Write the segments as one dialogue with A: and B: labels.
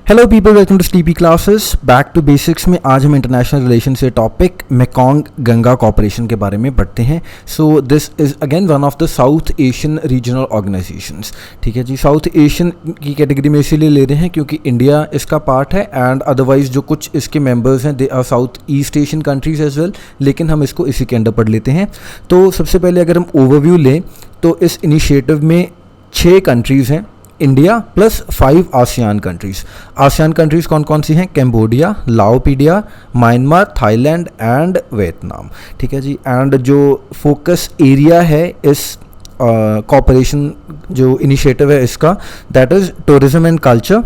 A: Hello people, welcome to sleepy classes back to basics में आज हम इंटरनेशनल रिलेशन से टॉपिक मेकोंग गंगा कॉपरेशन के बारे में पढ़ते हैं। So this is again one of the South Asian regional organisations. ठीक है जी, साउथ एशियन की कैटेगरी में इसीलिए ले रहे हैं क्योंकि इंडिया इसका पार्ट है एंड अदरवाइज जो कुछ इसके मेंबर्स हैं they are South East Asian countries as well, लेकिन हम इसको इसी के अंडर पढ़ लेते हैं। तो सबसे पहले अगर हम ओवरव्यू लें तो इस इनिशिएटिव में 6 कंट्रीज़ हैं, India plus 5 ASEAN countries. ASEAN countries कौन कौन सी हैं? कैम्बोडिया, लाओपीडिया, म्यांमार, थाईलैंड एंड वियतनाम। ठीक है जी। एंड जो फोकस एरिया है इस कॉपरेशन जो इनिशिएटिव है इसका, that is tourism and culture,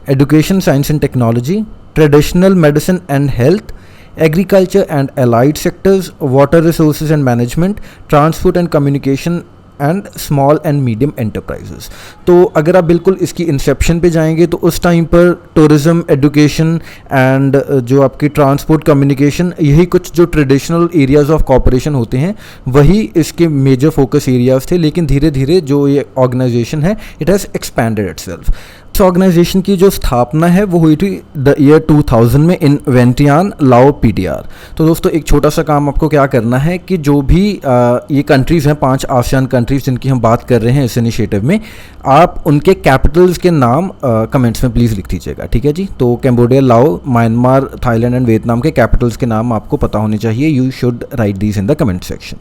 A: education, science and technology, traditional medicine and health, agriculture and allied sectors, water resources and management, transport and communication and small and medium enterprises. तो अगर आप बिल्कुल इसकी Inception पे जाएंगे तो उस टाइम पर टूरिज़म, एजुकेशन एंड जो आपकी ट्रांसपोर्ट, कम्युनिकेशन, यही कुछ जो ट्रेडिशनल एरियाज़ ऑफ कॉपरेशन होते हैं वही इसके मेजर फोकस एरियाज़ थे। लेकिन धीरे धीरे जो ये ऑर्गेनाइजेशन है इट हैज़ एक्सपैंडेड इटसेल्फ। इस ऑर्गेनाइजेशन की जो स्थापना है वो हुई थी द ईयर 2000 में इन वेंटियान, लाओपीडियार। तो दोस्तों एक छोटा सा काम आपको क्या करना है कि जो भी ये कंट्रीज़ हैं, 5 आसियान कंट्रीज़ जिनकी हम बात कर रहे हैं इस इनिशिएटिव में, आप उनके कैपिटल्स के नाम कमेंट्स में प्लीज़ लिख दीजिएगा। ठीक है जी। तो कैम्बोडिया, लाओ, म्यांमार, थाईलैंड एंड वियतनाम के कैपिटल्स के नाम आपको पता होने चाहिए। You should write these in the comment section.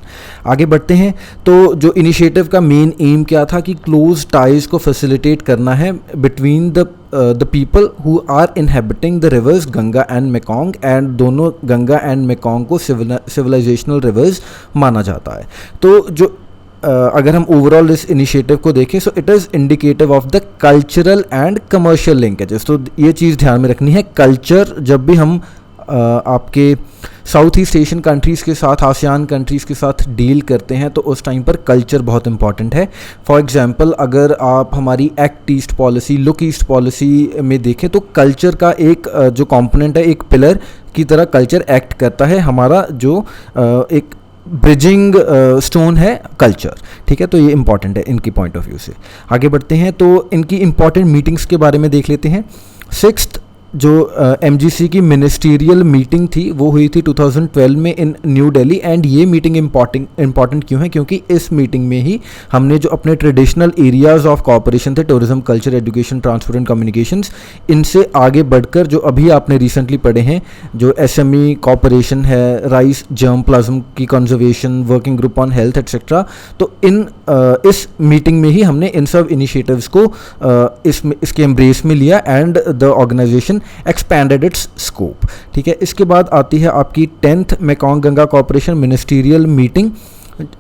A: आगे बढ़ते हैं। तो जो इनिशिएटिव का मेन एम क्या था कि क्लोज टाइज को फैसिलिटेट करना है between the people who are inhabiting the rivers Ganga and Mekong, and दोनों गंगा एंड मेकोंग को सिविलाइजेशनल रिवर्स माना जाता है। तो जो अगर हम ओवरऑल इस इनिशिएटिव को देखें so it is indicative of the cultural and commercial linkages. तो ये चीज़ ध्यान में रखनी है, कल्चर जब भी हम आपके साउथ ईस्ट एशियन कंट्रीज़ के साथ, आसियान कंट्रीज़ के साथ डील करते हैं तो उस टाइम पर कल्चर बहुत इंपॉर्टेंट है। फॉर एग्जांपल अगर आप हमारी act east policy, look east policy में देखें तो कल्चर का एक जो कंपोनेंट है, एक पिलर की तरह कल्चर एक्ट करता है। हमारा जो एक ब्रिजिंग स्टोन है कल्चर। ठीक है, तो ये इंपॉर्टेंट है इनकी पॉइंट ऑफ व्यू से। आगे बढ़ते हैं तो इनकी इंपॉर्टेंट मीटिंग्स के बारे में देख लेते हैं। 6th जो MGC की मिनिस्टीरियल मीटिंग थी वो हुई थी 2012 में इन न्यू दिल्ली। एंड ये मीटिंग इंपॉर्टेंट क्यों है? क्योंकि इस मीटिंग में ही हमने जो अपने ट्रेडिशनल एरियाज़ ऑफ कॉपरेशन थे, tourism, culture, education, transport and communications, इनसे आगे बढ़कर जो अभी आपने रिसेंटली पढ़े हैं जो SME कॉपरेशन है, राइस जर्म प्लाज्म की conservation, working group on health etcetera, तो इस मीटिंग में ही हमने इन सब इनिशिएटिव्स को इसके एम्ब्रेस में लिया and the organisation expanded its scope. ठीक है, इसके बाद आती है आपकी 10th Mekong Ganga cooperation ministerial meeting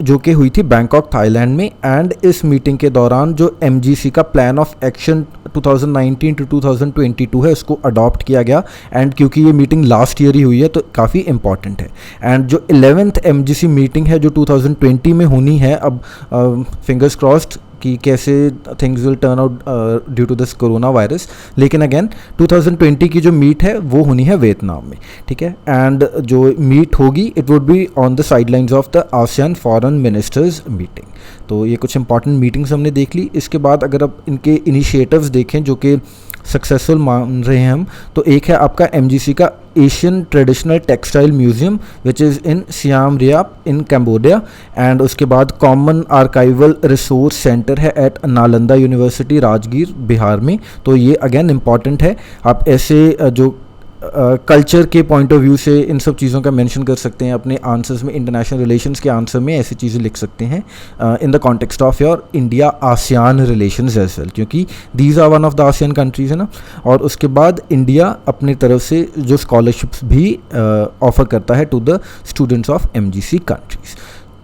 A: जो कि हुई थी बैंकॉक, थाईलैंड में। एंड इस मीटिंग के दौरान जो MGC का प्लान ऑफ एक्शन 2019 टू 2022 है उसको अडॉप्ट किया गया। एंड क्योंकि ये मीटिंग लास्ट ईयर ही हुई है तो काफ़ी इंपॉर्टेंट है। एंड जो 11th MGC मीटिंग है जो 2020 में होनी है, अब फिंगर्स क्रॉस्ड कि कैसे things will turn out due to this corona virus, लेकिन अगेन 2020 की जो मीट है वो होनी है वियतनाम में। ठीक है, एंड जो मीट होगी it would be on the sidelines of the ASEAN foreign ministers meeting. तो ये कुछ इंपॉर्टेंट मीटिंग्स हमने देख ली। इसके बाद अगर आप इनके इनिशिएटिव्स देखें जो कि सक्सेसफुल मान रहे हैं हम, तो एक है आपका MGC का Asian traditional textile museum which is in Siem Reap in Cambodia. And उसके बाद कॉमन आर्काइवल रिसोर्स सेंटर है एट नालंदा यूनिवर्सिटी, राजगीर, बिहार में। तो ये अगेन इम्पॉर्टेंट है। आप ऐसे जो कल्चर के पॉइंट ऑफ व्यू से इन सब चीज़ों का मेंशन कर सकते हैं अपने आंसर्स में, इंटरनेशनल रिलेशंस के आंसर में ऐसी चीज़ें लिख सकते हैं in the context of your India ASEAN relations as well, क्योंकि these are one of the ASEAN countries है ना। और उसके बाद इंडिया अपनी तरफ से जो स्कॉलरशिप्स भी ऑफर करता है to the students of MGC countries.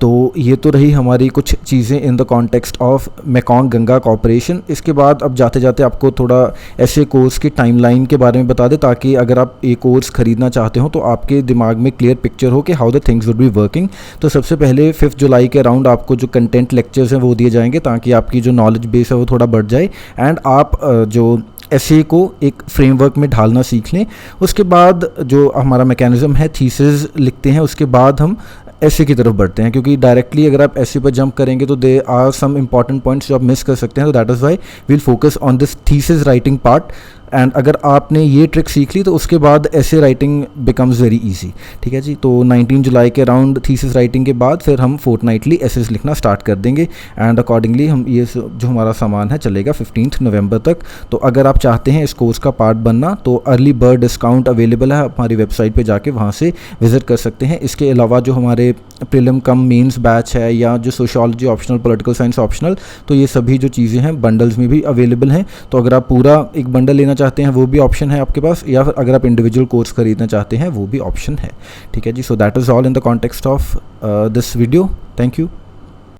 A: तो ये तो रही हमारी कुछ चीज़ें in the context of Mekong Ganga cooperation. इसके बाद अब जाते जाते आपको थोड़ा ऐसे कोर्स की टाइमलाइन के बारे में बता दें ताकि अगर आप ये कोर्स ख़रीदना चाहते हो तो आपके दिमाग में क्लियर पिक्चर हो कि how the things would be working. तो सबसे पहले 5 जुलाई के अराउंड आपको जो कंटेंट लेक्चर्स हैं वो दिए जाएंगे ताकि आपकी जो नॉलेज बेस है वो थोड़ा बढ़ जाए एंड आप जो ऐसे को एक फ्रेमवर्क में ढालना सीख लें। उसके बाद जो हमारा मैकेनिज़्म है, थीसिस लिखते हैं, उसके बाद हम ऐसे की तरफ बढ़ते हैं, क्योंकि डायरेक्टली अगर आप ऐसे पर जंप करेंगे तो they are some important points जो आप मिस कर सकते हैं। तो that is why will focus on this thesis writing part and अगर आपने ये ट्रिक सीख ली तो उसके बाद ऐसे राइटिंग बिकम्स वेरी इजी। ठीक है जी, तो 19 जुलाई के अराउंड थीसिस राइटिंग के बाद फिर हम फोर्टनाइटली एसेस लिखना स्टार्ट कर देंगे एंड अकॉर्डिंगली हम ये जो हमारा सामान है चलेगा 15 नवंबर तक। तो अगर आप चाहते हैं इस कोर्स का पार्ट बनना तो अर्ली बर्ड डिस्काउंट अवेलेबल है, हमारी वेबसाइट पे जाके वहाँ से विज़िट कर सकते हैं। इसके अलावा जो हमारे प्रीलिम कम मेंस बैच है या जो sociology optional, political science optional, तो ये सभी जो चीज़ें हैं बंडल्स में भी अवेलेबल हैं। तो अगर आप पूरा एक बंडल लेना चाहते हैं वो भी ऑप्शन है आपके पास, या फिर अगर आप इंडिविजुअल कोर्स खरीदना चाहते हैं वो भी ऑप्शन है। ठीक है जी, so that is all in the context of this video. Thank you.